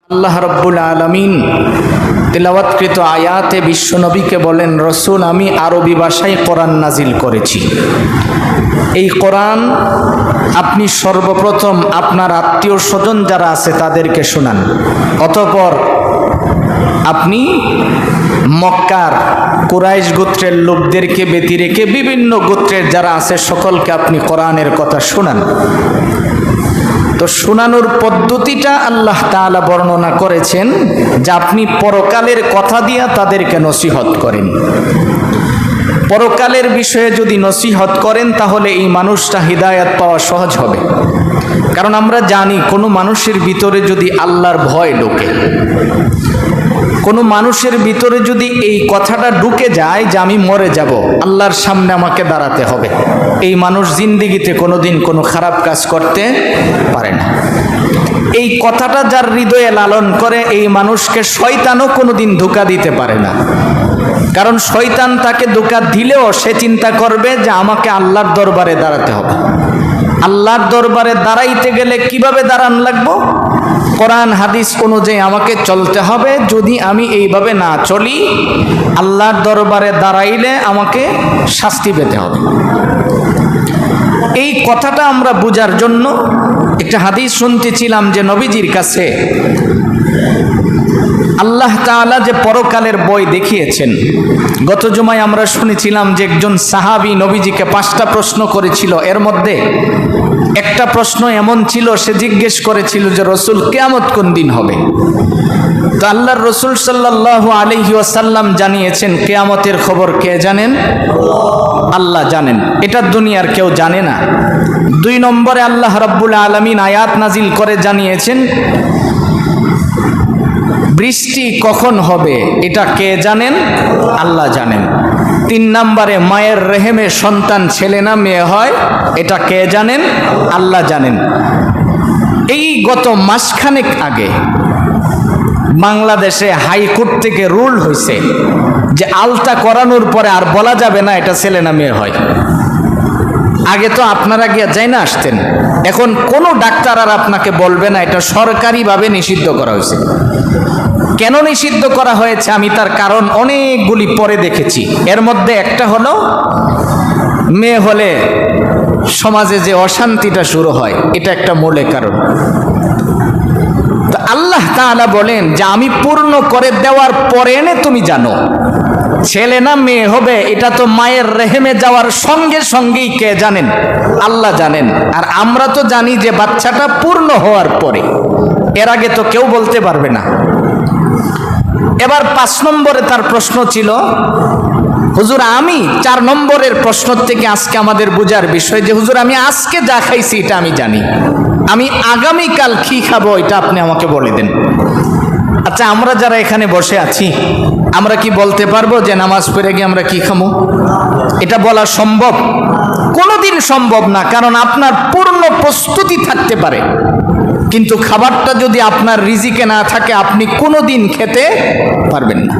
আল্লাহ রাব্বুল আলামিন তিলাওয়াতকৃত আয়াতে বিশ্বনবীকে বলেন, রসুল আমি আরবি ভাষায় কোরআন নাজিল করেছি। এই কোরআন আপনি সর্বপ্রথম আপনার আত্মীয় স্বজন যারা আছে তাদেরকে শোনান, অতঃপর আপনি মক্কার কুরাইশ গোত্রের লোকদেরকে ব্যতি রেখে বিভিন্ন গোত্রের যারা আছে সকলকে আপনি কোরআনের কথা শোনান। তো শোনানোর পদ্ধতিটা আল্লাহ তাআলা বর্ণনা করেছেন যে আপনি পরকালের কথা দিয়া তাদেরকে নসিহত করেন। পরকালের বিষয়ে যদি নসিহত করেন তাহলে এই মানুষটা হিদায়াত পাওয়া সহজ হবে। কারণ আমরা জানি কোনো মানুষের ভিতরে যদি আল্লাহর ভয় ঢোকে, কোনো মানুষের ভিতরে যদি এই কথাটা ঢুকে যায় যে আমি মরে যাব, আল্লাহর সামনে আমাকে দাঁড়াতে হবে, এই মানুষ জিন্দেগিতে কোনোদিন কোনো খারাপ কাজ করতে পারে না। এই কথাটা যার হৃদয়ে লালন করে এই মানুষকে শয়তানও কোনোদিন ধোঁকা দিতে পারে না। কারণ শয়তান তাকে ধোঁকা দিলেও সে চিন্তা করবে যে আমাকে আল্লাহর দরবারে দাঁড়াতে হবে। আল্লাহর দরবারে দাঁড়াইতে গেলে কিভাবে দাঁড়ান লাগবো? কোরআন হাদিস অনুযায়ী আমাকে চলতে হবে। যদি আমি এইভাবে না চলি, আল্লাহর দরবারে দাঁড়াইলে আমাকে শাস্তি পেতে হবে। এই কথাটা আমরা বোঝার জন্য একটা হাদিস শুনতেছিলাম যে নবীজির কাছে আল্লাহ তাআলা যে পরকালের বই দেখিয়েছেন। গত জুমায় আমরা শুনেছিলাম যে একজন সাহাবী নবীজিকে 5টা প্রশ্ন করেছিল। এর মধ্যে একটা প্রশ্ন এমন ছিল, সে জিজ্ঞেস করেছিল যে রসুল কিয়ামত কোন দিন হবে? তো আল্লাহর রসুল সাল্লাল্লাহু আলাইহি ওয়াসাল্লাম জানিয়েছেন কিয়ামতের খবর কে জানেন? আল্লাহ জানেন, এটা দুনিয়ার কেউ জানে না। 2 নম্বরে আল্লাহ রাব্বুল আলামিন আয়াত নাজিল করে জানিয়েছেন বৃষ্টি কখন হবে, এটা কে জানেন? আল্লাহ জানেন। 3 নম্বরে মায়ের রেহেমে সন্তান ছেলে না মেয়ে হয়, এটা কে জানেন? আল্লাহ জানেন। এই গত মাসখানেক আগে বাংলাদেশে হাইকোর্ট থেকে রুল হয়েছে যে আলতা করানোর পরে আর বলা যাবে না এটা ছেলে না মেয়ে হয়। আগে তো আপনারা গিয়ে যাই না আসতেন, এখন কোনো ডাক্তার আর আপনাকে বলবে না, এটা সরকারিভাবে নিষিদ্ধ করা হয়েছে। কেন নিষিদ্ধ করা হয়েছে আমি তার কারণ অনেকগুলি পরে দেখেছি। এর মধ্যে একটা হলো মেয়ে হলে সমাজে যে অশান্তিটা শুরু হয়, এটা একটা মূল কারণ। তো আল্লাহ তাআলা বলেন যে আমি পূর্ণ করে দেওয়ার পরে এনে তুমি জানো ছেলে না মেয়ে হবে, এটা তো মায়ের রেহেমে যাওয়ার সঙ্গে সঙ্গেই কে জানেন? আল্লাহ জানেন। আর আমরা তো জানি যে বাচ্চাটা পূর্ণ হওয়ার পরে, এর আগে তো কেউ বলতে পারবে না। এবার 5 নম্বরে তার প্রশ্ন ছিল, হুজুর আমি 4 নম্বরের প্রশ্ন থেকে আজকে আমাদের বোঝার বিষয় যে হুজুর আমি আজকে যা খাইছি এটা আমি জানি, আমি আগামীকাল কি খাবো এটা আপনি আমাকে বলে দেন। আচ্ছা, আমরা যারা এখানে বসে আছি আমরা কি বলতে পারবো যে নামাজ পড়ে গিয়ে আমরা কি খাবো? এটা বলা সম্ভব? কোনোদিন সম্ভব না। কারণ আপনার পূর্ণ প্রস্তুতি থাকতে পারে, কিন্তু খাবারটা যদি আপনার রিজিকে না থাকে আপনি কোনোদিন খেতে পারবেন না।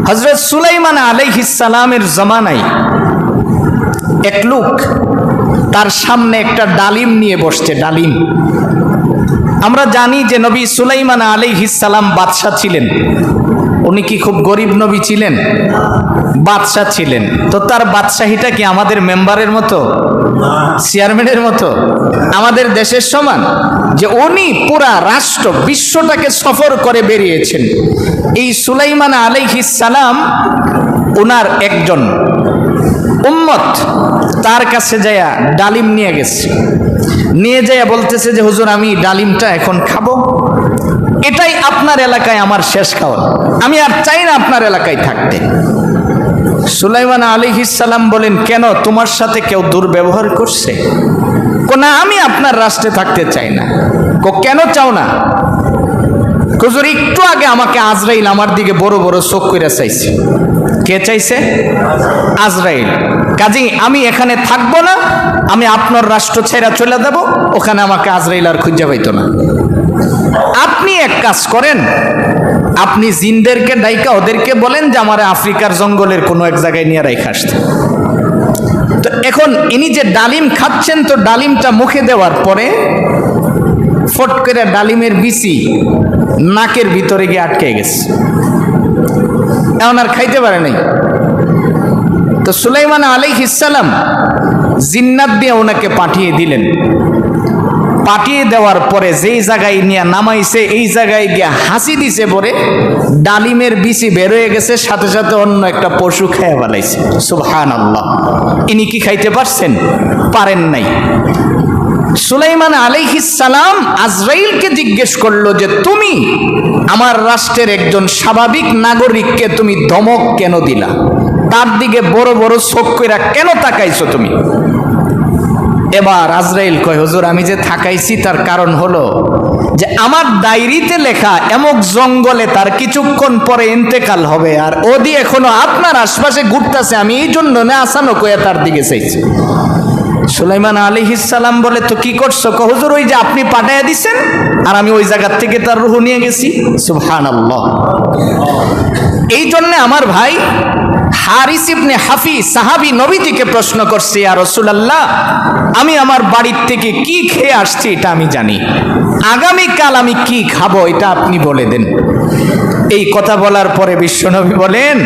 হযরত সুলাইমান আলাইহিস সালামের জামানায় এক লোক তার সামনে একটা ডালিম নিয়ে বসছে। ডালিম, আমরা জানি যে নবী সুলাইমান আলাইহিস সালাম বাদশা ছিলেন। উনি কি খুব গরিব নবী ছিলেন? বাদশা ছিলেন। তো তার বাদশাহিটা কি আমাদের মেম্বারের মতো, চেয়ারম্যানের মতো, আমাদের দেশের সমান? যে উনি পুরা রাষ্ট্র বিশ্বটাকে সফর করে বেরিয়েছেন। এই সুলাইমান আলাইহিস সালাম ওনার একজন উম্মত তার কাছে যায়া ডালিম নিয়ে গেছে, নিয়ে যাইয়া বলতেছে যে হুজুর আমি ডালিমটা এখন খাবো, এটাই আপনার এলাকায় আমার শেষ খাওয়া, আমি আর চাই না আপনার এলাকায় থাকতে। সুলাইমান আলাইহিস সালাম বলেন, কেন, তোমার সাথে কেউ দুর্ব্যবহার করছে? না, আমি আপনার রাষ্ট্রে থাকতে চাই না। কেন চাও না? হুজুর একটু আগে আমাকে আজরাইল আমার দিকে বড় বড় চোখ করে চাইছে। কে চাইছে? আজরাইল। কাজী আমি এখানে থাকবো না, আমি আপনার রাষ্ট্র ছেড়ে চলে যাব, ওখানে আমাকে আজরাইল আর খুঁজে পাইতো না। আপনি এক কাজ করেন, আপনি জিনদেরকে ডাইকা ওদেরকে বলেন যে আমার আফ্রিকার জঙ্গলের কোনো এক জায়গায় নিয়ে রাইখা আসতে। তো এখন ইনি যে ডালিম খাচ্ছেন, তো ডালিমটা মুখে দেওয়ার পরে ফট করে ডালিমের বিচি নাকের ভিতরে গিয়ে আটকে গেছে, এখন আর খাইতে পারে নাই। তো সুলাইমান আলাইহিস সালাম জিন্নাত দিয়ে ওনাকে পাঠিয়ে দিলেন। পাঠিয়ে দেওয়ার পরে যেই জায়গায় নিয়ে নামাইছে এই জায়গায় গিয়ে হাসি দিছে, পরে ডালিমের বিচি বের হয়ে গেছে, সাথে সাথে অন্য একটা পশু খেয়ে ফেলাইছে। সুবহানাল্লাহ। ইনি কি খাইতে পারছেন? পারেন নাই। সুলাইমান আলাইহিস সালাম আজরাইলকে জিজ্ঞেস করলো যে তুমি আমার রাষ্ট্রের একজন স্বাভাবিক নাগরিককে তুমি ধমক কেন দিলা? তার দিকে বড় বড় চোখ কইরা কেন তাকাইছো তুমি? এবার আজরাইল কয়, হুজুর আমি যে তাকাইছি তার কারণ হলো যে আমার ডায়েরিতে লেখা এমক জঙ্গলে তার কিছুক্ষণ পরে ইন্তেকাল হবে, আর ওদি এখনো আপনার আশপাশে ঘুরতেছে, আমি এই জন্য না আসানো কয়ে তার দিকে চাইছি। সুলাইমান আলাইহিস সালাম বলে, তো কি করছো? হুজুর ওই যে আপনি পাঠাইয়া দিছেন আর আমি ওই জায়গার থেকে তার রূহ নিয়ে গেছি। সুবহানাল্লাহ। এই জন্য আমার ভাই হারিস ইবনে হাফি সাহাবী নবীজিকে প্রশ্ন করছে, ইয়া রাসূলুল্লাহ আমি আমার বাড়ির থেকে কি খেয়ে আসছি এটা আমি জানি, আগামীকাল আমি কি খাবো এটা আপনি বলে দেন। এই কথা বলার পরে বিশ্বনবী বলেন,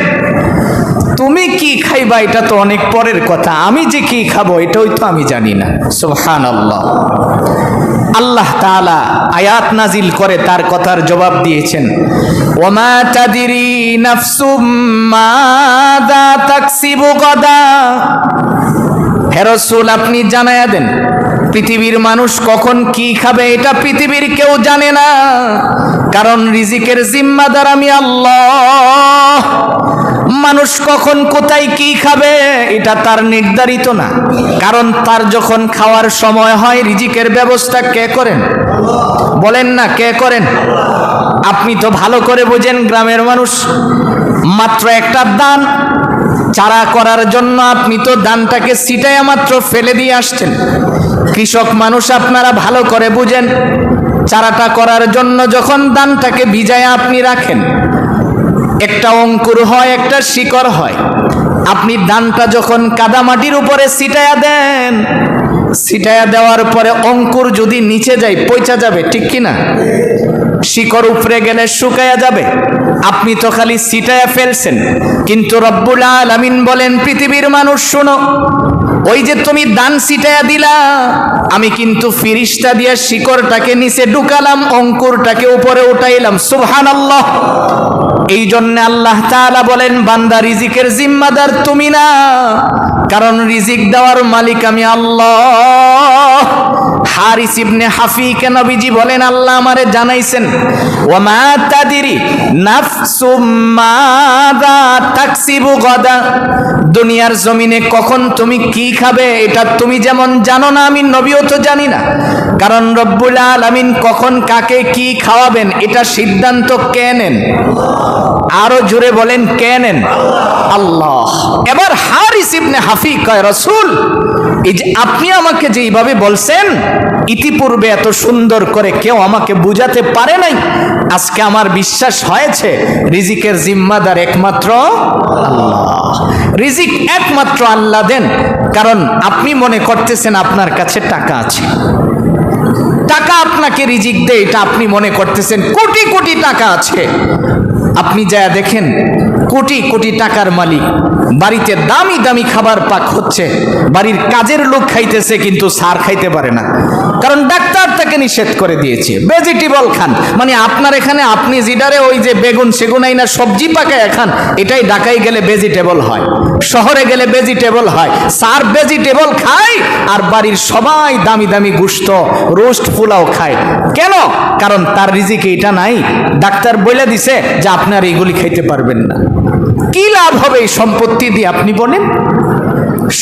তুমি কি খাইবা এটা তো অনেক পরের কথা, আমি যে কি খাবো এটাই তো আমি জানি না। সুবহানাল্লাহ। আল্লাহ তাআলা আয়াত নাজিল করে তার কথার জবাব দিয়েছেন, ওয়ামা তাদরি নাফসুম মাযা তাকসিবু গাদা। হে রাসূল আপনি জানায়া দেন পৃথিবীর মানুষ কখন কি খাবে এটা পৃথিবীর কেউ জানে না, কারণ রিজিকের জিম্মাদার আমি আল্লাহ। মানুষ কখন কোথায় কি খাবে এটা তার নির্ধারিত না, কারণ তার যখন খাওয়ার সময় হয় রিজিকের ব্যবস্থা কে করেন? বলেন না কে করেন? আপনি তো ভালো করে বোঝেন, গ্রামের মানুষ মাত্র একটা দান চারা করার জন্য আপনি তো দানটাকে ছিটায়া মাত্র ফেলে দিয়ে আসছেন। কৃষক মানুষ আপনারা ভালো করে বুঝেন, চারাটা করার জন্য যখন দানটাকে ভিজায়া আপনি রাখেন, একটা অঙ্কুর হয় একটা শিকড় হয়। আপনি ধানটা যখন কাদামাটির উপরে ছিটায়া দেন, ছিটায়া দেওয়ার পরে অঙ্কুর যদি নিচে যায় পচা যাবে, ঠিক কিনা? শিকড় উপরে গেলে শুকায়া যাবে। আপনি তো খালি ছিটায়া ফেলছেন, কিন্তু রব্বুল আলামিন বলেন পৃথিবীর মানুষ শোনো, ওই যে তুমি দান ছিটায়া দিলা, আমি কিন্তু ফিরিস্তা দিয়া শিকড়টাকে নিচে ঢুকালাম, অঙ্কুরটাকে উপরে উঠাইলাম। সুবহানাল্লাহ। এই জন্য আল্লাহ তাআলা বলেন বান্দা রিজিকের জিম্মাদার তুমি না, কারণ রিজিক দেওয়ার মালিক আমি আল্লাহ। হারিস ইবনে হাফিকে নবীজি বলেন আল্লাহ আমারে জানাইছেন, ওয়ামা তাদরি নাফসুম মাযা তাকসিবু গাদা। দুনিয়ার জমিনে কখন তুমি কি খাবে এটা তুমি যেমন জানো না, আমি নবীও তো জানি না, কারণ রব্বুল আলামিন কখন কাকে কি খাওয়াবেন এটা সিদ্ধান্ত কে নেন? আরো জোরে বলেন কে নেন? আল্লাহ। এবার হারিস ইবনে হাফি কয়, রাসূল এই যে আপনি আমাকে যেইভাবে বলছেন ইতিপূর্বে এত সুন্দর করে কেউ আমাকে বুঝাতে পারে নাই, আজকে আমার বিশ্বাস হয়েছে রিজিকের জিম্মাদার একমাত্র আল্লাহ। রিজিক একমাত্র আল্লাহ দেন, কারণ আপনি মনে করতেছেন আপনার কাছে টাকা আছে, টাকা আপনাকে রিজিক দেয় এটা আপনি মনে করতেছেন, কোটি কোটি টাকা আছে। আপনি যা দেখেন কোটি কোটি টাকার মালিক, বাড়িতে দামি দামি খাবার পাক হচ্ছে, বাড়ির কাজের লোক খাইতেছে কিন্তু স্যার খাইতে পারে না, কারণ ডাক্তার তাকে নিষেধ করে দিয়েছে ভেজিটেবল খান। মানে আপনার এখানে আপনি জিডারে ওই যে বেগুন সেগুন আইনা সবজি পাকায় খান, এটাই ঢাকায় গেলে ভেজিটেবল হয়, শহরে গেলে ভেজিটেবল হয়। স্যার ভেজিটেবল খায় আর বাড়ির সবাই দামি দামি গোশত রোস্ট পোলাও খায়। কেন? কারণ তার রিজিকে এটা নাই, ডাক্তার বলে দিছে যে আপনার এইগুলি খাইতে পারবেন না। কি লাভ হবে এই সম্পত্তি দিয়ে আপনি বলেন?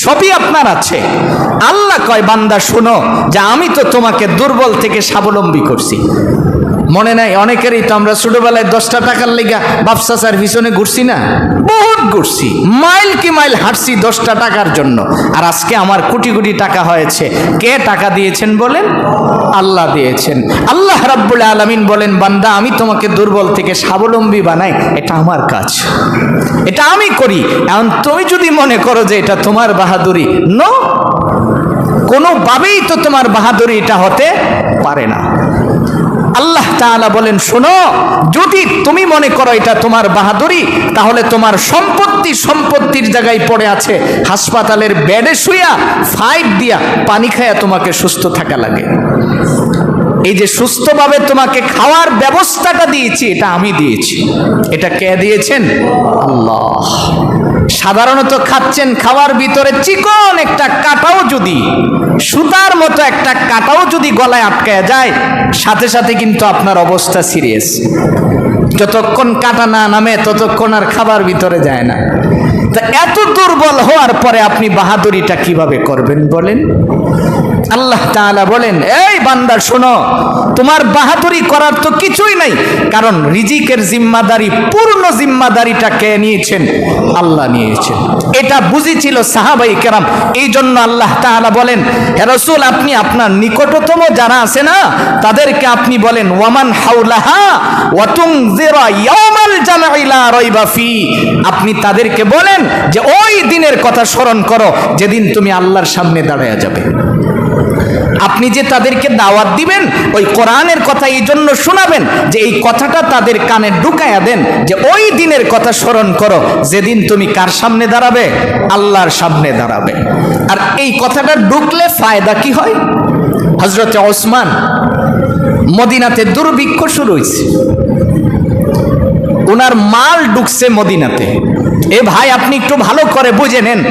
সবই আপনার আছে। আল্লাহ কয় বান্দা শোনো যে আমি তো তোমাকে দুর্বল থেকে স্বাবলম্বী করছি। মনে নাই অনেকেরই তো আমরা ছোটবেলায় 10টা টাকার লেগা বাপসাচার পিছনে ঘুরছি না, বহুত ঘুরছি, মাইল কি মাইল হাঁটছি 10টা টাকার জন্য, আর আজকে আমার কোটি কোটি টাকা হয়েছে। কে টাকা দিয়েছেন বলেন? আল্লাহ দিয়েছেন। আল্লাহ রাব্বুল আলামিন বলেন বান্দা আমি তোমাকে দুর্বল থেকে স্বাবলম্বী বানাই, এটা আমার কাজ, এটা আমি করি। এখন তুমি যদি মনে করো যে এটা তোমার বাহাদুরি, নো, কোনোভাবেই তো তোমার বাহাদুরি এটা হতে পারে না। আল্লাহ তাআলা বলেন, শোনো, যদি তুমি মনে করো এটা তোমার বাহাদুরি, তাহলে তোমার সম্পত্তির জায়গায় পড়ে আছে, হাসপাতালের বেডে শুইয়া ফাইট দিয়া পানি খায়া তোমাকে সুস্থ থাকা লাগে। এই যে সুস্থভাবে তোমাকে খাওয়ার ব্যবস্থাটা দিয়েছি, এটা আমি দিয়েছি। এটা কে দিয়েছেন? আল্লাহ। সাধারণত খাচ্ছেন, খাওয়ার ভিতরে চিকন একটা কাঁটাও যদি, সুতার মতো একটা কাঁটাও যদি গলায় আটকায় যায়, সাথে সাথে কিন্তু আপনার অবস্থা সিরিয়াস। যতক্ষণ কাঁটা না নামে ততক্ষণ আর খাবার ভিতরে যায় না। তা এত দুর্বল হওয়ার পরে আপনি বাহাদুরিটা কিভাবে করবেন বলেন? আল্লাহ তাআলা বলেন, এই বান্দা শোনো, তোমার বাহাদুরি করার তো কিছুই নাই, কারণ রিজিকের জিম্মাদারি, পূর্ণ জিম্মাদারিটা কে নিয়েছেন? আল্লাহ নিয়েছেন। এটা বুঝেছিল সাহাবায়ে কেরাম। এই জন্য আল্লাহ তাআলা বলেন, হে রাসূল, আপনি আপনার নিকটতম যারা আছে না, তাদেরকে আপনি বলেন, ওয়ামান হাওলাহা ওয়া তুনজিরা ইয়াউমাল জামঈ লা রাইবা ফি। আপনি তাদেরকে বলেন যে ওই দিনের কথা স্মরণ করো যেদিন তুমি আল্লাহর সামনে দাঁড়ায়া যাবে। আপনি যে তাদেরকে দাওয়াত দিবেন, ওই কোরআনের কথা এই জন্য শোনাবেন যে এই কথাটা তাদের কানে ঢুকায়া দেন, যে ওই দিনের কথা স্মরণ করো যেদিন তুমি কার সামনে দাঁড়াবে? আল্লাহর সামনে দাঁড়াবে। আর এই কথাটা ঢুকলে ফায়দা কি হয়? হযরত ওসমান, মদিনাতে দুর্ভিক্ষ শুরু হয়েছে, ওনার মাল ঢুকছে মদিনাতে। এ ভাই, আপনি একটু ভালো করে বুঝে নেন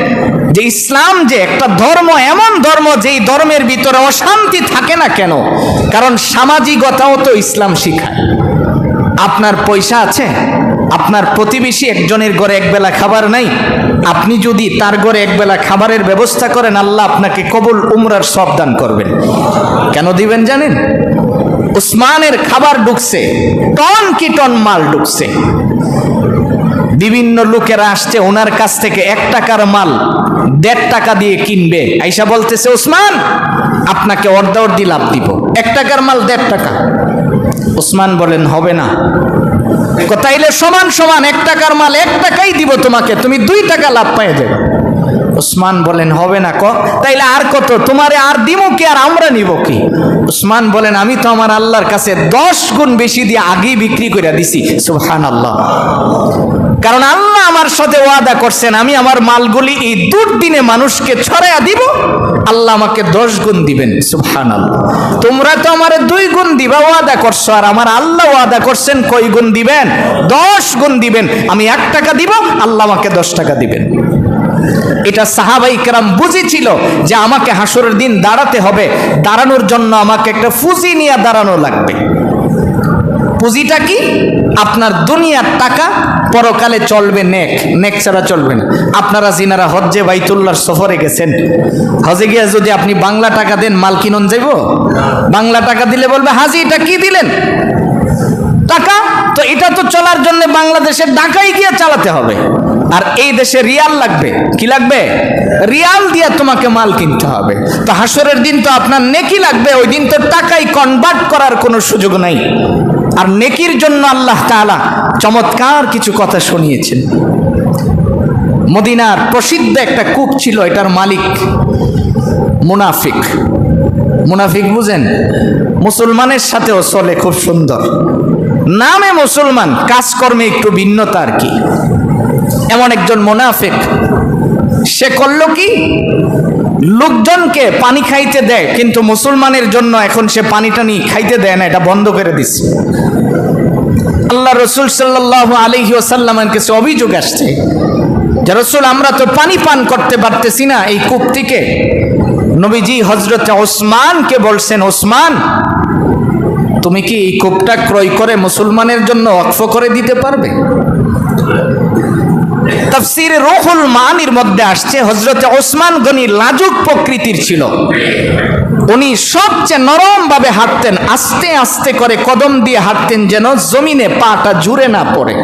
যে ইসলাম যে একটা ধর্ম, এমন ধর্ম যেই ধর্মের ভিতরে অশান্তি থাকে না কেন? কারণ সামাজিকতাও তো ইসলাম শিখায়। আপনার পয়সা আছে, আপনার প্রতিবেশী একজনের ঘরে একবেলা খাবার নাই, আপনি যদি তার ঘরে একবেলা খাবারের ব্যবস্থা করেন, আল্লাহ আপনাকে কবুল উমরার সব দান করবেন। কেন দিবেন জানেন? উসমানের খাবার ঢুকছে, টন কি টন মাল ঢুকছে। বিভিন্ন লোকেরা আসছে ওনার কাছ থেকে 1 টাকার মাল 1.5 টাকা দিয়ে কিনবে, আইসা বলতেছে, ওসমান আপনাকে অর্ধি লাভ দিব, 1 টাকার মাল 1.5 টাকা। ওসমান বলেন, হবে না। তাইলে সমান সমান 1 টাকার মাল 1 টাকাই দিব তোমাকে, তুমি 2 টাকা লাভ পাইয়ে দেবে। ওসমান বলেন, হবে না। তাইলে আর কত? তোমারে আর দিমু কি, আর আমরা নিব কি? ওসমান বলেন, আমি তো আমার আল্লাহর কাছে 10 গুণ বেশি দিয়ে আগেই বিক্রি করে দিছি। সুবহানাল্লাহ। কারণ আল্লাহ আমার সাথে ওয়াদা করছেন, আমি আমার মালগুলি এই দুর্দিনে মানুষকে ছড়াইয়া দিব, আল্লাহ আমাকে 10 গুণ দিবেন। সুবহানাল্লাহ। তোমরা তো আমারে 2 গুণ দিবা ওয়াদা করছো, আর আমার আল্লাহ ওয়াদা করছেন কয় গুণ দিবেন? 10 গুণ দিবেন। আমি 1 টাকা দিব, আল্লাহ আমাকে 10 টাকা দিবেন। এটা সাহাবায়ে কেরাম বুঝেছিল যে আমাকে হাসরের দিন দাঁড়াতে হবে, দাঁড়ানোর জন্য আমাকে একটা পুঁজি নিয়ে দাঁড়ানো লাগবে। পুঁজিটা কি? আপনার দুনিয়ার টাকা, পরকালে চলবে নেক, নেক ছাড়া চলবে না। আপনারা যিনারা হজ্জে বাইতুল্লাহর সফরে গেছেন, হজে গিয়ে যদি আপনি বাংলা টাকা দেন, মাল কিনন যাইব? বাংলা টাকা দিলে বলবে, হাজি এটা কি দিলেন? টাকা। তো এটা তো চলার জন্য বাংলাদেশের ঢাকায় গিয়ে চালাতে হবে, আর এই দেশে রিয়াল লাগবে। কি লাগবে? রিয়াল দিয়ে তোমাকে মাল কিনতে হবে। তো হাসরের দিন তো আপনার নেকি লাগবে, ওই দিন তো টাকায় কনভার্ট করার কোনো সুযোগ নাই। আর নেকির জন্য আল্লাহ তাআলা চমৎকার কিছু কথা শুনিয়েছেন। মদিনার প্রসিদ্ধ একটা কূপ ছিল, এটার মালিক মুনাফিক। মুনাফিক বুঝেন? মুসলমানের সাথেও চলে খুব সুন্দর, নামে মুসলমান, কাজকর্মে একটু ভিন্নতা আর কি। এমন একজন মুনাফিক, সে করলো কি, লোকজনকে পানি খাইতে দেয়, কিন্তু মুসলমানের জন্য এখন সে পানিটা নিয়ে খাইতে দেয় না, এটা বন্ধ করে দিচ্ছে। আল্লাহ রাসূল সাল্লাল্লাহু আলাইহি ওয়াসাল্লামের কাছে অভিযোগ আসছে যে রাসূল, আমরা তো পানি পান করতে পারতেছি না এই কূপ থেকে। নবীজি হযরত ওসমানকে বলছেন, ওসমান তুমি কি এই কূপটা ক্রয় করে মুসলমানের জন্য ওয়াকফ করে দিতে পারবে? তাফসীরে রূহুল মানির মধ্যে আসছে, হযরত ওসমান গনি লাজুক প্রকৃতির ছিল। উনি সবচেয়ে নরম ভাবে হাঁটতেন, আস্তে আস্তে করে কদম দিয়ে হাঁটতেন, যেন জমিনে পাটা জুড়ে না পড়ে।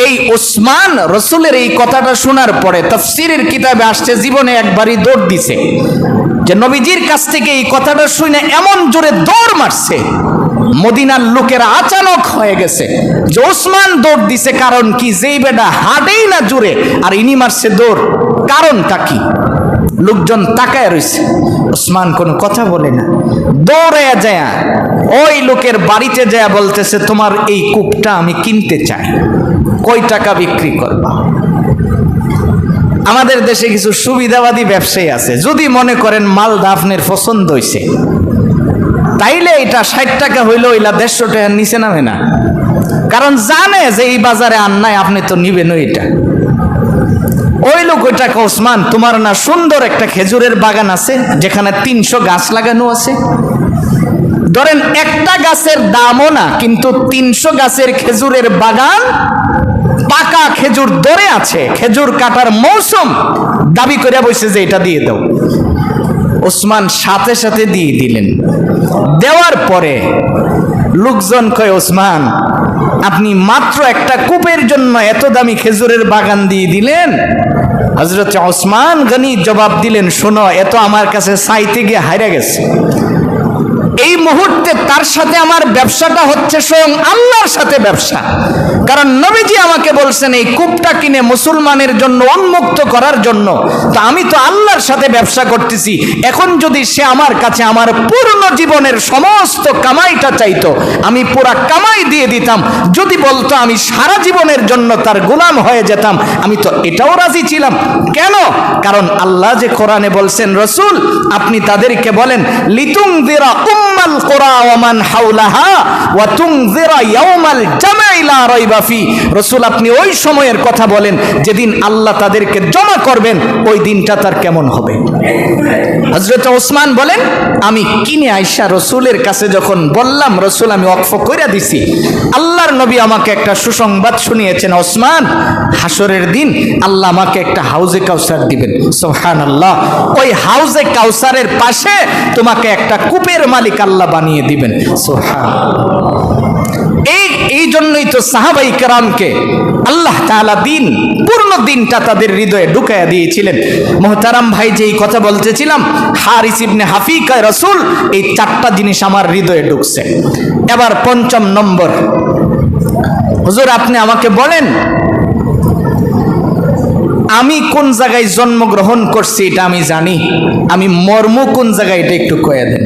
এই ওসমান রাসূলের এই কথাটা শোনার পরে তাফসীরের কিতাবে আসছে, জীবনে একবারই দৌড় দিছে, যে নবীজির কাছ থেকে এই কথাটা শুনে এমন জোরে দৌড় মারছে, মদিনার লোকেরা আচানক হয়ে গেছে যে ওসমান দৌড় দিছে। কারণ কি? যেই বেটা হাঁটেই না জোরে, আর ইনি মারছে দৌড়, কারণটা কি? লোকজন তাকায় রয়েছে, ওসমান কোনো কথা বলে না, দৌড়ে যায় ওই লোকের বাড়িতে যায় বলতেছে, তোমার এই কূপটা আমি কিনতে চাই, কয় টাকা বিক্রি করবা? আমাদের দেশে কিছু সুবিধাবাদী ব্যবসায়ী আছে, যদি মনে করেন মালদা আপনার পছন্দ হয়েছে, তাইলে এটা 60 টাকা হইলো, ওইলা 150 টাকার নিচে নামে না, কারণ জানে যে এই বাজারে আর নাই, আপনি তো নিবেন এটা। ওই লোক ওইটাকে, ওসমান তোমার না সুন্দর একটা খেজুরের বাগান আছে যেখানে 300 গাছ লাগানো আছে, ধরেন একটা গাছের দামও না, কিন্তু 300 গাছের খেজুরের বাগান, পাকা খেজুর ধরে আছে, খেজুর কাটার মৌসুম, দাবি করে বসে যে এটা দিয়ে দাও। ওসমান সাথে সাথে দিয়ে দিলেন। দেওয়ার পরে লোকজন কয়, ওসমান আপনি মাত্র একটা কূপের জন্য এত দামি খেজুরের বাগান দিয়ে দিলেন? হযরত ওসমান গনি জবাব দিলেন, শোনো, এত আমার কাছে চাইতে গিয়ে হারিয়ে গেছে। এই মুহূর্তে তার সাথে আমার ব্যবসাটা হচ্ছে স্বয়ং আল্লাহর সাথে ব্যবসা, কারণ নবীজি আমাকে বলছেন এই কূপটা কিনে মুসলমানের জন্য উন্মুক্ত করার জন্য, তো আমি তো আল্লাহর সাথে ব্যবসা করতেছি। এখন যদি সে আমার কাছে আমার পূর্ণ জীবনের সমস্ত কামাইটা চাইতো, আমি পুরা কামাই দিয়ে দিতাম। যদি বলতো আমি সারা জীবনের জন্য তার গোলাম হয়ে যেতাম, আমি তো এটাও রাজি ছিলাম। কেন? কারণ আল্লাহ যে কোরআনে বলছেন, রসুল আপনি তাদেরকে বলেন, লিতুনযিরা উম্মাল কুরা ওয়া মান হাওলাহা ওয়া তুনযিরা ইয়াউমাল জামঈ লা রাইবা ফি। রসুল আপনি ওই সময়ের কথা বলেন যেদিন আল্লাহ তাদেরকে জমা করবেন, ওই দিনটা তার কেমন হবে। হযরত ওসমান বলেন, আমি কিনে আয়েশা রসুলের কাছে যখন বললাম, রসুল আমি ওয়াকফ কইরা দিছি। আল্লাহর নবী আমাকে একটা সুসংবাদ শুনিয়েছেন, ওসমান হাসরের দিন আল্লাহ আমাকে একটা হাউজে কাউসার দিবেন। সুবহানাল্লাহ। ওই হাউজে কাউসারের পাশে তোমাকে একটা কূপের মালিক আল্লাহ বানিয়ে দিবেন। এই জন্যই তো সাহাবাই কেরামকে আল্লাহ তাআলা দিন, পূর্ণ দিনটা তাদের হৃদয়ে ঢুকাইয়া দিয়েছিলেন। মুহতারাম ভাই, যেই কথা বলতেছিলাম, হারিস ইবনে হাফিকা, রসুল এই 4টা জিনিস আমার হৃদয়ে ঢুকছে। এবার 5ম নম্বর, হুজুর আপনি আমাকে বলেন আমি কোন জায়গায় জন্মগ্রহণ করছি এটা আমি জানি, আমি মর্ম কোন জায়গায় এটা একটু কয়ে দেন।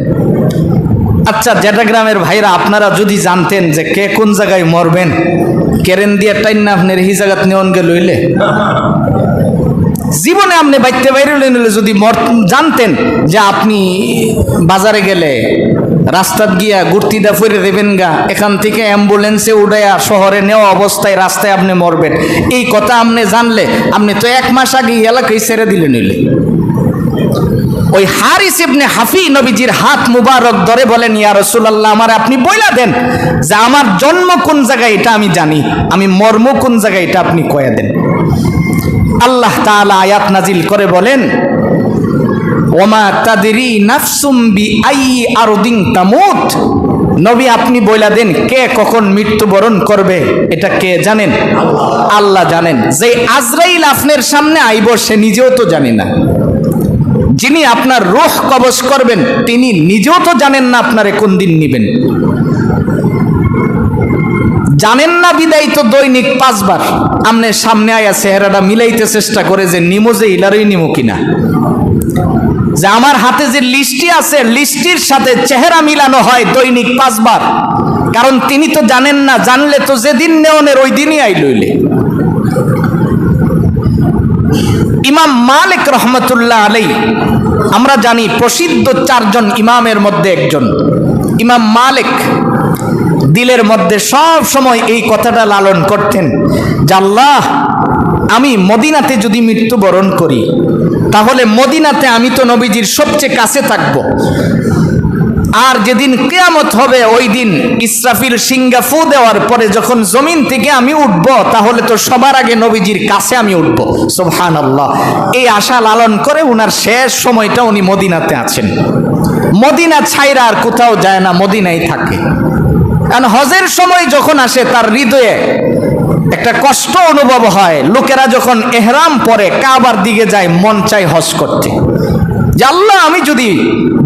আচ্ছা, জেটা গ্রামের ভাইরা, আপনারা যদি জানতেন যে কে কোন জায়গায় মরবেন, কেরেন দিয়ে টাইন না আপনার এই জায়গাত নিয়নকে লইলে, জীবনে আপনি বাইতে বাইরে লইলে যদি জানতেন যে আপনি বাজারে গেলে রাস্তাত গিয়া গুর্তিদা ফিরে দেবেন গা, এখান থেকে অ্যাম্বুলেন্সে উড়াইয়া শহরে নেওয়া অবস্থায় রাস্তায় আপনি মরবেন, এই কথা আপনি জানলে আপনি তো 1 মাস আগে এলাকায় ছেড়ে দিলে নিলে। ওই হারিস ইবনে হাফি নবীজির হাত মুবারক ধরে বলেন, ইয়া রাসূলুল্লাহ আমার আপনি বইলা দেন যে আমার জন্ম কোন জায়গায় এটা আমি জানি, আমি মর্ম কোন জায়গায় এটা আপনি কয়ে দেন। আল্লাহ তাআলা আয়াত নাজিল করে বলেন, ওমা তাদরি নাফসুম বিআইয়ি আরদিন তামুত। নবী আপনি বইলা দেন কে কখন মৃত্যুবরণ করবে এটা কে জানেন? আল্লাহ জানেন। যে আজরাইল আপনার সামনে আইব সে নিজেও তো জানে না, যিনি আপনার রূহ কবজ করবেন তিনি নিজেও তো জানেন না আপনারে কোন দিন নিবেন, জানেন না। বিদায় তো দৈনিক 5 বার আমনের সামনে আয়া চেহারাটা মিলাইতে চেষ্টা করে যে নিমো যে ইলারই নিমো কিনা, যে আমার হাতে যে লিস্টটি আছে লিস্টির সাথে চেহারা মিলানো হয় দৈনিক 5 বার, কারণ তিনি তো জানেন না, জানলে তো যেদিন নেওনের ওই দিনই আই লইলে। ইমাম মালিক রহমতুল্লাহ আলাইহি, আমরা জানি প্রসিদ্ধ 4 জন ইমামের মধ্যে একজন। ইমাম মালিক দিলের মধ্যে সব সময় এই কথাটা লালন করতেন যে আল্লাহ আমি মদিনাতে যদি মৃত্যুবরণ করি তাহলে মদিনাতে আমি তো নবীজির সবচেয়ে কাছে থাকব, আর যেদিন কিয়ামত হবে ওই দিন ইসরাফিল সিংহা ফু দেওয়ার পরে যখন জমিন থেকে আমি উঠব তাহলে তো সবার আগে নবীজির কাছে আমি উঠব। সুবহানাল্লাহ। এই আশা লালন করে উনার শেষ সময়টা উনি মদিনাতে আছেন। মদিনা ছাইরা আর কোথাও যায় না, মদিনায় থাকে। কারণ হজের সময় যখন আসে তার হৃদয়ে একটা কষ্ট অনুভব হয়। লোকেরা যখন এহরাম পরে কাবার দিকে যায়, মন চায় হজ করতে, যে আল্লাহ আমি যদি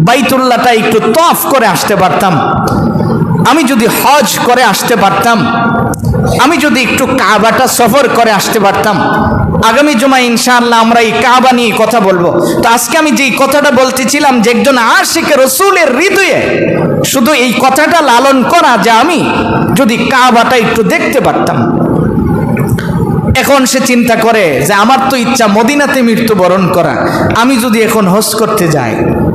বাইতুল্লাহটা একটু তওয়াফ করে আসতে পারতাম, আমি যদি হজ করে আসতে পারতাম, আমি যদি একটু কাবাটা সফর করে আসতে পারতাম, আগামী জুমায় ইনশাআল্লাহ আমরা এই কাবা নিয়ে কথা বলবো। তো আজকে আমি যেই কথাটা বলতেছিলাম যে একজন আশিকে রসুলের হৃদয়ে শুধু এই কথাটা লালন করা যে আমি যদি কাবাটা একটু দেখতে পারতাম। এখন সে চিন্তা করে যে আমার তো ইচ্ছা মদিনাতে মৃত্যুবরণ করা, আমি যদি এখন হজ করতে যাই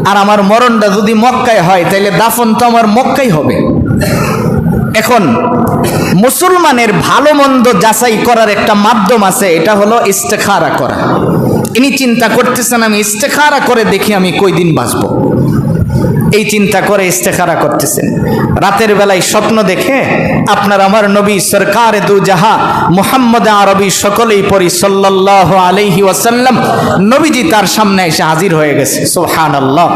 আর আমার মরণটা যদি মক্কায় হয় তাহলে দাফন তো আমার মক্কায় হবে। এখন মুসলমানের ভালো মন্দ যাচাই করার একটা মাধ্যম আছে, এটা হলো ইস্তেখারা করা। ইনি চিন্তা করতেছেন আমি ইস্তেখারা করে দেখি আমি কয়দিন বাঁচবো, এই চিন্তা করে ইস্তেখারা করতেছেন। রাতের বেলায় স্বপ্ন দেখে আপনার আমার নবী সরকারে দু জাহা মুহাম্মদ আরবি সকলেই পড়ি সাল্লাল্লাহু আলাইহি ওয়াসাল্লাম, নবীজি তার সামনে এসে হাজির হয়ে গেছে। সুবহানাল্লাহ।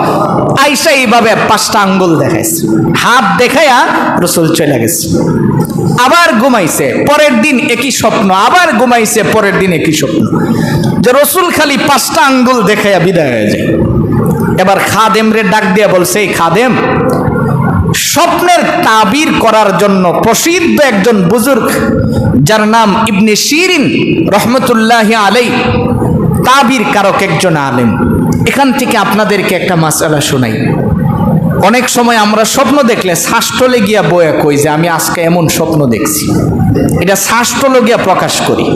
আয়েশা এইভাবে 5টা আঙ্গুল দেখাইছে, হাত দেখায়া রাসূল চলে গেছে। আবার ঘুমাইছে, পরের দিন একই স্বপ্ন, আবার ঘুমাইছে, পরের দিন একই স্বপ্ন, যে রাসূল খালি 5টা আঙ্গুল দেখায়া বিদায় হয়ে যায়। এবার খাদেম রে ডাক দিয়া বলছে, এই খাদেম, স্বপ্নের তাবির করার জন্য প্রসিদ্ধ একজন বুজুর্গ যার নাম ইবনে শিরিন রহমতুল্লাহি আলাই, তাবির কারক একজন আলেম। এখান থেকে আপনাদেরকে একটা মাসআলা শোনাই। অনেক সময় আমরা স্বপ্ন দেখলে শাস্ত্রলে গিয়া বয়া কই যে আমি আজকে এমন স্বপ্ন দেখছি, এটা শাস্ত্রলে গিয়া প্রকাশ করি।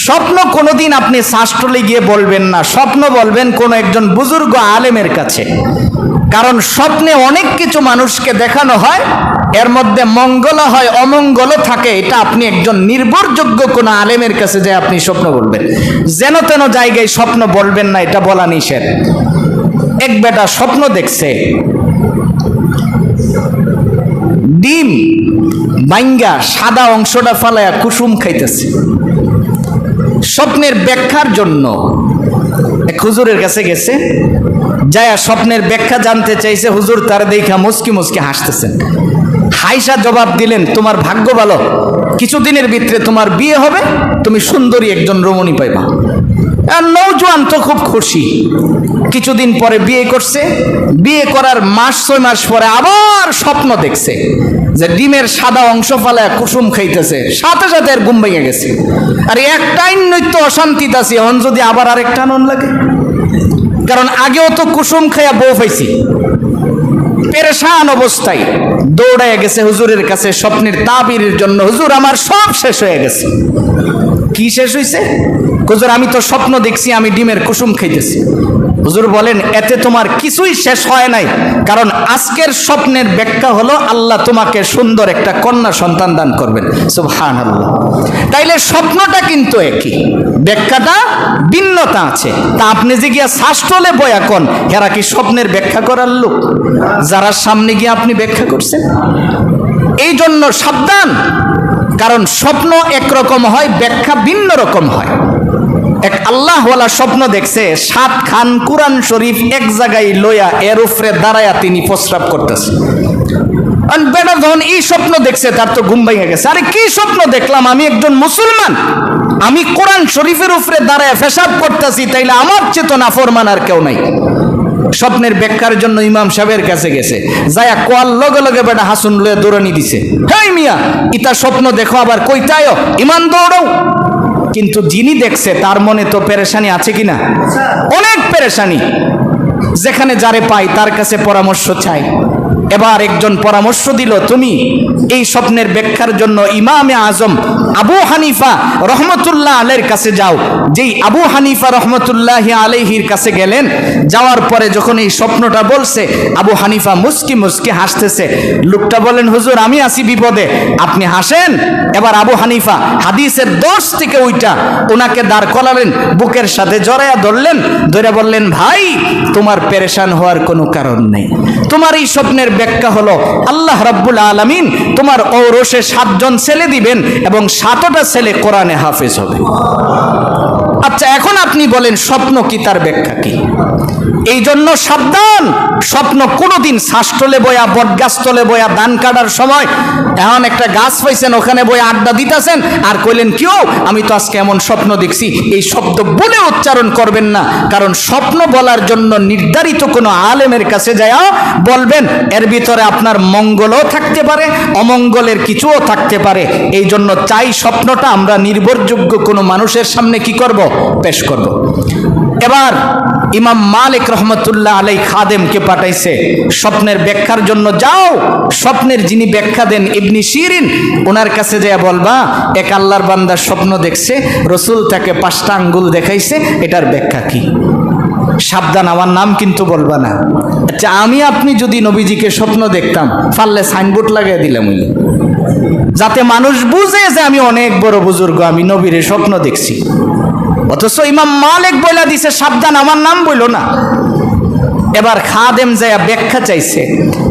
স্বপ্ন কোনোদিন আপনি শাস্ত্রলে গিয়ে বলবেন না, স্বপ্ন বলবেন কোন একজন বুজুর্গ আলেমের কাছে। কারণ স্বপ্নে অনেক কিছু মানুষকে দেখানো হয়, এর মধ্যে মঙ্গল হয় অমঙ্গল থাকে, এটা আপনি একজন নির্ভরযোগ্য কোন আলেমের কাছে যে আপনি স্বপ্ন বলবেন। যেন তেন জায়গায় স্বপ্ন বলবেন না, এটা বলা নিষেধ। এক বেটা স্বপ্ন দেখছে ডিম বাইঙ্গা সাদা অংশটা ফালায়া কুসুম খাইতেছে। স্বপ্নের ব্যাখ্যার জন্য এক হুজুরের কাছে গেছে, যায়া স্বপ্নের ব্যাখ্যা জানতে চাইছে। হুজুর তার দেখা মুস্কি মুস্কি হাসতেছেন। হাইসা জবাব দিলেন, তোমার ভাগ্য ভালো, কিছুদিনের ভিতরে তোমার বিয়ে হবে, তুমি সুন্দরী একজন রমণী পাইবা। আর নৌজওয়ান তো খুব খুশি। কিছুদিন পরে বিয়ে করছে, বিয়ে করার 6 মাস পরে আবার স্বপ্ন দেখছে যে ডিমের সাদা অংশ ফালায় কুসুম খাইতেছে, সাথে সাথে আর ঘুম ভেঙে গেছে। আর একটাই নৈত্য অশান্তিত আছে, এখন যদি আবার আরেকটা আনন্দ লাগে, কারণ আগেও তো কুসুম খাইয়া বউ পাইছি। পেরেশান অবস্থায় দৌড়াইয়া গেছে হুজুরের কাছে স্বপ্নের তাবিরের জন্য। হুজুর আমার সব শেষ হয়ে গেছে। কি শেষ হয়েছে? হুজুর আমি তো স্বপ্ন দেখছি আমি ডিমের কুসুম খাইতেছি। হুজুর বলেন, এতে তোমার কিছুই শেষ হয় নাই, কারণ আজকের স্বপ্নের ব্যাখ্যা হলো আল্লাহ তোমাকে সুন্দর একটা কন্যা সন্তান দান করবেন। সুবহানাল্লাহ। তাইলে স্বপ্নটা কিন্তু একই, ব্যাখ্যাটা ভিন্নতা আছে। তা আপনি যে গিয়া শাস্ত্রলে বয়া কোন, এরা কি স্বপ্নের ব্যাখ্যা করার লোক যারা সামনে গিয়ে আপনি ব্যাখ্যা করছেন? এই জন্য সাবধান, কারণ স্বপ্ন একরকম হয়, ব্যাখ্যা ভিন্ন রকম হয়। এক আল্লাহওয়ালা স্বপ্ন দেখছে 7 খান কুরআন শরীফ এক জায়গায় লইয়া এর উপরে দাঁড়ায়া তিনি প্রস্রাব করতেছে। বেটা যখন এই স্বপ্ন দেখছে তার তো ঘুম ভেঙে গেছে। আরে কি স্বপ্ন দেখলাম, আমি একজন মুসলমান, আমি কোরআন শরীফের উপরে দাঁড়ায়া পেশাব করতেছি, তাইলে আমার চেতনা ফরমান আর কেউ নাই। স্বপ্নের ব্যাখ্যার জন্য ইমাম সাহেবের কাছে গেছে, যায়া কোয়াল লগে লগে বেটা হাসুন লয়ে দৌড়ানি দিছে। হেই মিয়া, ইতা স্বপ্ন দেখো আবার কইতায়ও ইমান দৌড়াও। কিন্তু যিনি দেখছে তার মনে তো পেরেশানি আছে কিনা? অনেক পেরেশানি। যেখানে যারে পাই তার কাছে পরামর্শ চাই। এবার একজন পরামর্শ দিল, তুমি এই স্বপ্নের ব্যাখ্যার জন্য ইমামে আজম আবু হানিফা রহমতুল্লাহ আলাইহির কাছে যাও। যেই আবু হানিফা রহমতুল্লাহি আলাইহির কাছে গেলেন, যাওয়ার পরে যখন এই স্বপ্নটা বলছে, আবু হানিফা মুস্কি মুস্কি হাসতেছে। লোকটা বলেন, হুজুর আমি আছি বিপদে, আপনি হাসেন। এবার আবু হানিফা হাদিসের 10 থেকে ওইটা ওনাকে দাঁড় করালেন, বুকের সাথে জড়ায়া ধরলেন, ধরে বললেন, ভাই তোমার পেরেশান হওয়ার কোনো কারণ নেই। তোমার এই স্বপ্নের ব্যাখ্যা হলো আল্লাহ রাব্বুল আলামিন তোমার ঔরসে 7 জন ছেলে দিবেন এবং 7টা ছেলে কোরআনে হাফেজ হবে। আচ্ছা, এখন আপনি বলেন স্বপ্ন কি, তার ব্যাখ্যা কি? এই জন্য সাবধান, স্বপ্ন কোনোদিন শ্বাসতলে বয়া, বটগাছতলে বয়া, ধান কাটার সময় এখন একটা গাছ পাইছেন, ওখানে বয়া আড্ডা দিতেছেন আর কইলেন কেউ আমি তো আজকে এমন স্বপ্ন দেখছি, এই শব্দ বলে উচ্চারণ করবেন না। কারণ স্বপ্ন বলার জন্য নির্ধারিত কোনো আলেমের কাছে যায় বলবেন, এর ভিতরে আপনার মঙ্গলও থাকতে পারে, অমঙ্গলের কিছুও থাকতে পারে। এই জন্য চাই স্বপ্নটা আমরা নির্ভরযোগ্য কোনো মানুষের সামনে কি করব, পেশ করব। এবার ইমাম মালিক রহমতুল্লাহ আলাই খাদেমকে পাঠাইছে স্বপ্নের ব্যাখ্যার জন্য, যাও স্বপ্নের যিনি ব্যাখ্যা দেন ইবনে শিরিন, ওনার কাছে যায় বলবা এক আল্লাহর বান্দা স্বপ্ন দেখছে, রসুল তাকে 5টা আঙ্গুল দেখাইছে, এটার ব্যাখ্যা কি? সাবধান, আমার নাম কিন্তু বলবা না। আচ্ছা, আমি আপনি যদি নবীজিকে স্বপ্ন দেখতাম, পারলে সাইনবোর্ড লাগিয়ে দিলাম হইলে, যাতে মানুষ বুঝে যে আমি অনেক বড় বুজুর্গ, আমি নবীরে স্বপ্ন দেখছি। অথচ ইমাম মালিক বইলা দিছে সাবধান, আমার নাম বইলো না। এবার খাদেম যায় ব্যাখ্যা চাইছে,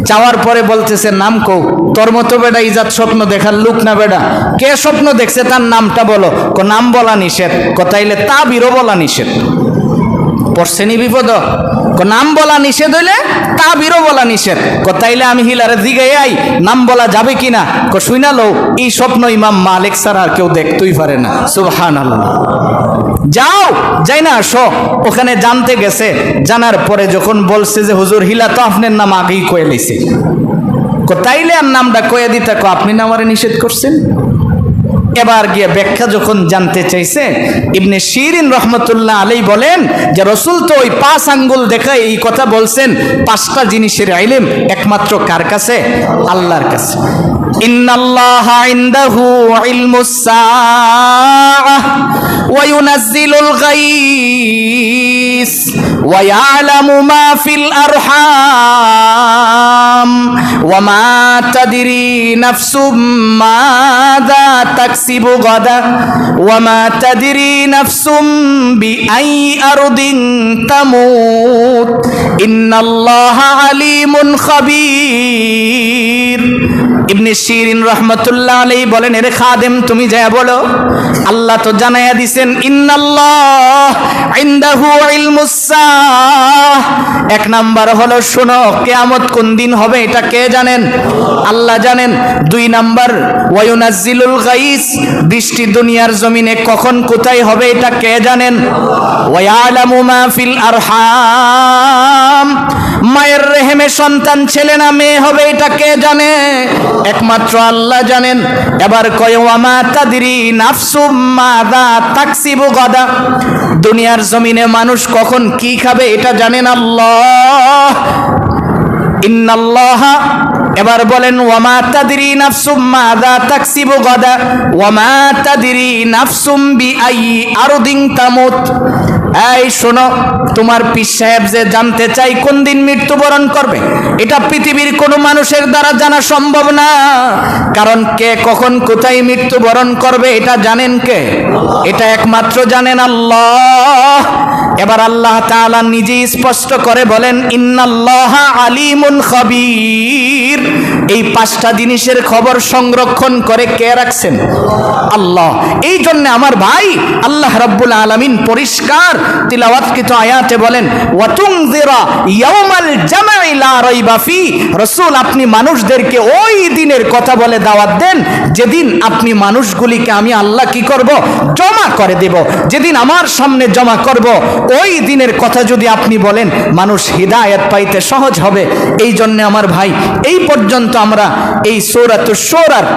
চাওয়ার পরে বলতেছে নাম কও, তোর মতো বেটা ইজাত স্বপ্ন দেখার লোক না বেটা, কে স্বপ্ন দেখছে তার নামটা বলো। নাম বলা নিষেধ, তাইলে তাবিরও বলা নিষেধ। পড়ছেনি বিপদ, নাম বলা নিষেধ হইলে তাবিরও বলা নিষেধ। তাইলে আমি হিলারে দিকে আই, নাম বলা যাবে কিনা? শুইনা লো, এই স্বপ্ন ইমাম মালিক ছাড়া আর কেউ দেখতেই পারে না। সুবহানাল্লাহ। যাও, যাই না আসো। ওখানে জানতে গেছে, জানার পরে যখন বলছে যে হুজুর হিলা তো আপনার নাম আগেই কয়ে লিছে, তাইলে আর নামটা কয়ে দিতে, আপনি না আমারে নিষেধ করছেন। এবার গিয়ে ব্যাখ্যা যখন জানতে চাইছে, ইবনে শিরিন রহমতুল্লাহ আলাই বলেন যে রসুল তো ওই 5 আঙ্গুল দেখা এই কথা বলছেন, 5টা জিনিসের ইলম একমাত্র কার কাছে? আল্লাহর কাছে। ইন্নাল্লাহা ইনদাহু ইলমুস সাআহ ওয়া ইউনাজ্জিলুল গায়স ওয়া ইয়ালামু মা ফিল আরহাম ওয়া মা তাদরি নাফসুম মাযা তাকসিবু গাদা ওয়া মা তাদরি নাফসুম বিআই আরদিন তামুত ইন্নাল্লাহা আলিমুন খাবীর। ইবনে শিরিন রহমতুল্লাহ আলাইহি বলেন, এর খাদেম তুমি যা বলো, আল্লাহ তো জানাইয়া দিছেন ইন্নাল্লাহ ইনদাহু ইলমুস সাআহ। 1 নাম্বার হলো শোনো, কিয়ামত কোন দিন হবে এটা কে জানেন? আল্লাহ জানেন। 2 নাম্বার ওয়া ইউনাজ্জিলুল গায়স, বৃষ্টি দুনিয়ার জমিনে কখন কোথায় হবে এটা কে জানেন? ওয়া ইয়ালামু মা ফিল আরহাম, মায়ের রেহেমে সন্তান ছেলে না মেয়ে হবে এটা কে জানে? একমাত্র আল্লাহ জানেন। এবার কয় ওয়া মা তাদরি নাফসুম মাযা তাকসিবু গাদা, দুনিয়ার জমিনে মানুষ কখন কি খাবে এটা জানেন আল্লাহ। ইন্নাল্লাহা, এবার বলেন ওয়া মা তাদরি নাফসুম মাযা তাকসিবু গাদা ওয়া মা তাদরি নাফসুম বিআই আরদিন তামুত। এই শোনো, তোমার পীর সাহেব যে জানতে চাই কোন দিন মৃত্যুবরণ করবে, এটা পৃথিবীর কোনো মানুষের দ্বারা জানা সম্ভব না। কারণ কে কখন কোথায় মৃত্যুবরণ করবে এটা জানেন কে? এটা একমাত্র জানেন আল্লাহ। এবার আল্লাহ তাআলা নিজেই স্পষ্ট করে বলেন ইন্নাল্লাহা আলিমুন খাবীর। এই 5টা জিনিসের খবর সংরক্ষণ করে কে রাখছেন? আল্লাহ। এই জন্য আমার ভাই, আল্লাহ রাব্বুল আলামিন পরিষ্কার তিলাওয়াতকৃত আয়াতে বলেন ওয়া তুনজিরা ইয়াউমাল জামঈ লা রাইবা ফি। রাসূল, আপনি মানুষদেরকে ওই দিনের কথা বলে দাওয়াত দেন যেদিন আপনি মানুষগুলিকে আমি আল্লাহ কি করব? জমা করে দেব। যেদিন আমার সামনে জমা করব, ওই দিনের কথা যদি আপনি বলেন, মানুষ হিদায়াত পাইতে সহজ হবে। এই জন্য আমার ভাই, এই পর্যন্ত আমরা এই সূরাতুশ শূরার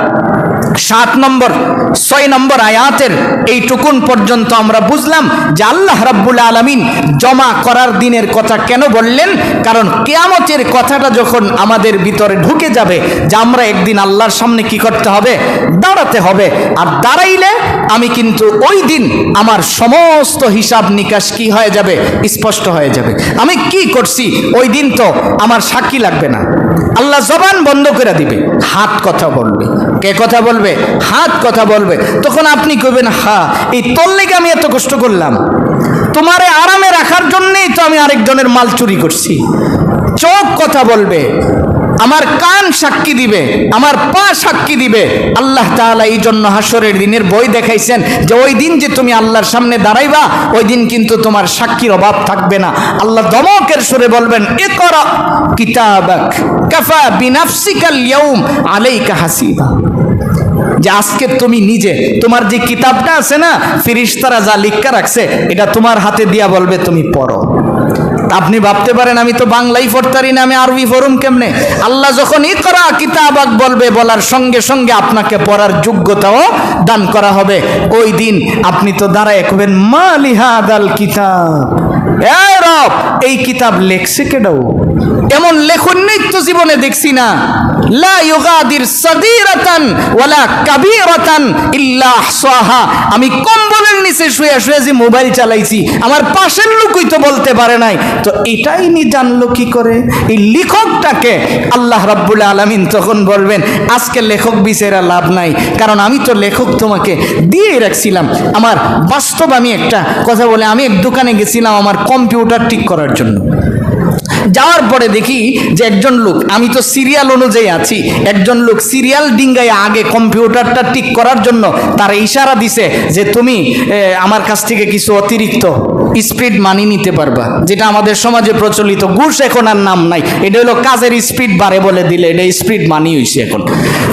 7 নম্বর 6 নম্বর আয়াতের এইটুকুন পর্যন্ত আমরা বুঝলাম যে আল্লাহ রাব্বুল আলামিন জমা করার দিনের কথা কেন বললেন। কারণ কিয়ামতের কথাটা যখন আমাদের ভিতরে ঢুকে যাবে যে আমরা একদিন আল্লাহর সামনে কি করতে হবে? দাঁড়াতে হবে। আর দাঁড়াইলে আমি কিন্তু ওই দিন আমার সমস্ত হিসাব নিকাশ কি হয়ে যাবে? স্পষ্ট হয়ে যাবে। আমি কি করছি ওই দিন তো আমার সাক্ষী লাগবে না। আল্লাহ জবান বন্ধ করে দিবে, হাত কথা বলবে। কে কথা বলবে? হাত কথা বলবে। তখন আপনি কইবেন, হ্যাঁ, এই তোর লেগে আমি এত কষ্ট করলাম, তোমারে আরামে রাখার জন্যই তো আমি আরেকজনের মাল চুরি করছি। চোখ কথা বলবে, আমার কান সাক্ষী দিবে, আমার পা সাক্ষী দিবে। আল্লাহ তাআলা এই জন্য হাসরের দিনের বই দেখাইছেন যে ওই দিন যে তুমি আল্লাহর সামনে দাঁড়াইবা, ওই দিন কিন্তু তোমার সাক্ষীর অভাব থাকবে না। আল্লাহ দমকের সুরে বলবেন, ইকরা কিতাবাক কাফা বিনাফসিকাল ইয়াউম আলাইকা হাসিবা, যে আজকে তুমি নিজে তোমার যে কিতাবটা আছে না, ফেরেশতারা যা লিখা রাখছে এটা তোমার হাতে দিয়া বলবে তুমি পড়ো। আপনি ভাবতে পারেন আমি তো বাংলাই পড়তারি না, আমি আরবি পড়ুম কেমনে? আল্লাহ যখন ইকরা কিতাবাক বলবে, বলার সঙ্গে সঙ্গে আপনাকে পড়ার যোগ্যতাও দান করা হবে। ওই দিন আপনি তো দাঁড়ায় কবেন, মা লিহাদাল কিতাব, এই রব এই কিতাব লেখছে কেডাও? এমন লেখন নেই তো জীবনে দেখছি না। লা ইউগাদির সাগীরাতান ওয়ালা কাবীরাতান ইল্লা আহসাহা। আমি কম্বলের নিচে শুয়ে শুয়ে যে মোবাইল চালাইছি, আমার পাশের লোকই তো বলতে পারে নাই, তো এটাই নি জানলো কি করে? এই লেখকটাকে আল্লাহ রাব্বুল আলামিন তখন বলবেন, আজকে লেখক বিচারা লাভ নাই, কারণ আমি তো লেখক তোমাকে দিয়ে রাখছিলাম। আমার বাস্তব আমি একটা কথা বলে, আমি এক দোকানে গেছিলাম আমার কম্পিউটার ঠিক করার জন্য। যাওয়ার পরে দেখি যে একজন লোক, আমি তো সিরিয়াল অনুযায়ী আছি, একজন লোক সিরিয়াল ডিঙ্গায় আগে কম্পিউটারটা ঠিক করার জন্য তার ইশারা দিছে যে তুমি আমার কাছ থেকে কিছু অতিরিক্ত স্পিড মানি নিতে পারবা, যেটা আমাদের সমাজে প্রচলিত। ঘুষ এখন আর নাম নাই, এটা হলো কাজের স্পিড বাড়ে বলে দিলে এটা স্পিড মানি হইছে এখন।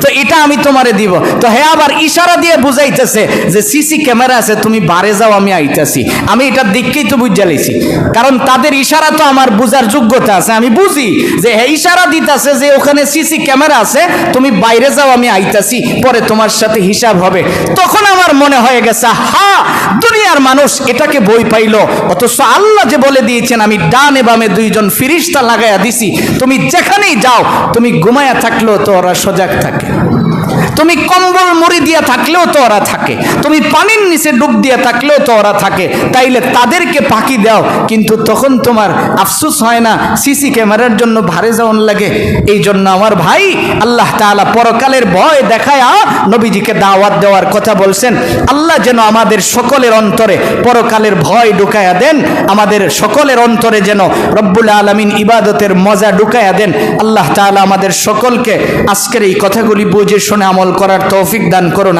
তো এটা আমি তোমারে দিব। তো হ্যাঁ, আবার ইশারা দিয়ে বুঝাইতেছে যে সিসি ক্যামেরা আছে, তুমি বাড়ে যাও, আমি আইতাছি। আমি এটা দেখকেই তো বুঝা লাইছি, কারণ তাদের ইশারা তো আমার বুঝার যোগ্যতা আছে। আমি বুঝি যে হ্যাঁ, ইশারা দিতেছে যে ওখানে সিসি ক্যামেরা আছে, তুমি বাইরে যাও, আমি আইতাছি, পরে তোমার সাথে হিসাব হবে। তখন আমার মনে হয়ে গেছে, হ্যাঁ দুনিয়ার মানুষ এটাকে বই পাইলো, অথচ আল্লাহ যে বলে দিয়েছেন আমি ডানে বামে দুইজন ফেরেশতা লাগাইয়া দিছি, তুমি যেখানেই যাও, তুমি ঘুমায়া থাকলেও তো ওরা সজাগ থাকে, তুমি কম্বল মুড়ি দিয়া থাকলেও তো ওরা থাকে, তুমি পানির নিচে ডুব দিয়া থাকলেও তো ওরা থাকে। তাইলে তাদেরকে ফাঁকি দাও, কিন্তু তখন তোমার আফসোস হয় না সিসি ক্যামেরার জন্য ভারে যাওয়ার লাগে। এই জন্য আমার ভাই, আল্লাহ তাআলা পরকালের ভয় দেখায়া নবীজিকে দাওয়াত দেওয়ার কথা বলছেন। আল্লাহ যেন আমাদের সকলের অন্তরে পরকালের ভয় ঢুকায়া দেন, আমাদের সকলের অন্তরে যেন রব্বুল আলামিন ইবাদতের মজা ঢুকায়া দেন। আল্লাহ তাআলা আমাদের সকলকে আজকের এই কথাগুলি বুঝে শুনে আমল করার তৌফিক দান করুন।